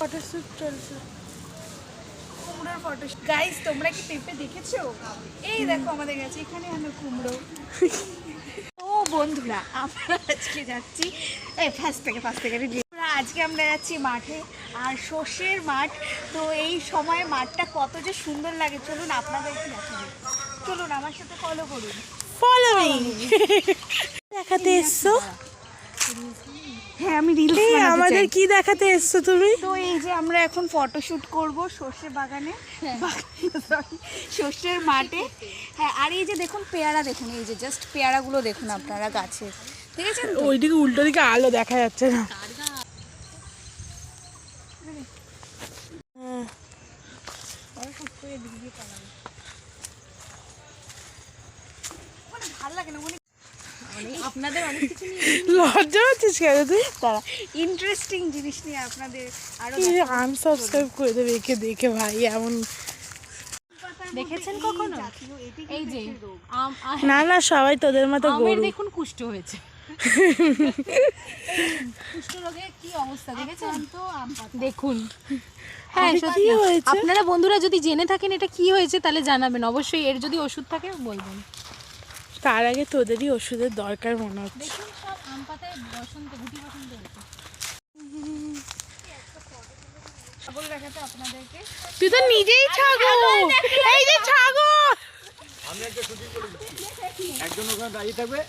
Photoshoot চলছে। কুমড়োর photoshoot. Guys তোমরা কি পেঁপে দেখেছো? এই দেখো আমাদের কাছে এখানে হলো কুমড়ো। ও বন্ধুরা আমরা আজকে যাচ্ছি ফার্স্ট থেকে আজকে আমরা যাচ্ছি মাঠে, আর সর্ষের মাঠ। তো এই সময় মাঠটা কত যে সুন্দর লাগে, চলুন আপনাদেরকে দেখাবো। চলুন আমার সাথে ফলো করুন। Follow me. দেখাতে এসছো? হ্যাঁ আমি রিলস বানাতে আমাদের চাই। কি দেখাতে এসছো তুমি? তো এই যে আমরা এখন ফটোশুট করব সর্ষে বাগানে, সর্ষের মাঠে। হ্যাঁ আর এই যে দেখুন পেয়ারা, দেখুন এই যে জাস্ট পেয়ারাগুলো দেখুন আপনারা গাছে, ঠিক আছে? ওইদিকে উল্টো দিকে আলো দেখা যাচ্ছে না। ভালো লাগে না আপনাদের অনেক কিছু নিয়ে লজ্জা হচ্ছিস কেন তুই? তারা ইন্টারেস্টিং জিনিস নিয়ে আপনাদের আরো আনসাবস্ক্রাইব করে দেবে একে দেখে ভাই এমন। দেখেছেন কখনো? এই যে না না সবাই তোদের মতো আমের গরু। দেখুন কুষ্ঠ হয়েছে। কুষ্ঠ রোগে কি অবস্থা দেখেছেন তো? দেখুন হ্যাঁ সত্যি। কি হয়েছে? আপনারা বন্ধুরা যদি জেনে থাকেন এটা কি হয়েছে তাহলে জানাবেন অবশ্যই, এর যদি ওষুধ থাকে বলবেন। তার আগে তোদেরই ওষুধের দরকার মনে হচ্ছে। দেখুন সব আম পাতায় বসন্ত গুটি বসন্ত হয়েছে। ছাগল দেখাতে আপনাদেরকে। তুই তো নিজেই ছাগল। এই যে ছাগল। আমি একটা শুটিং করে দিচ্ছি, একজন ওখানে দাঁড়িয়ে থাকবে,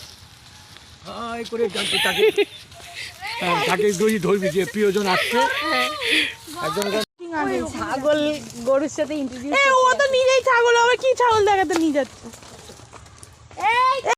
হাই করে তাকে তাকে ধরবি যে প্রিয়জন আসছে, একজন ছাগল গরুর সাথে ইন্ট্রোডিউস। ও তো নিজেই ছাগল, আবার কি ছাগল দেখাতে নিয়ে যাচ্ছে?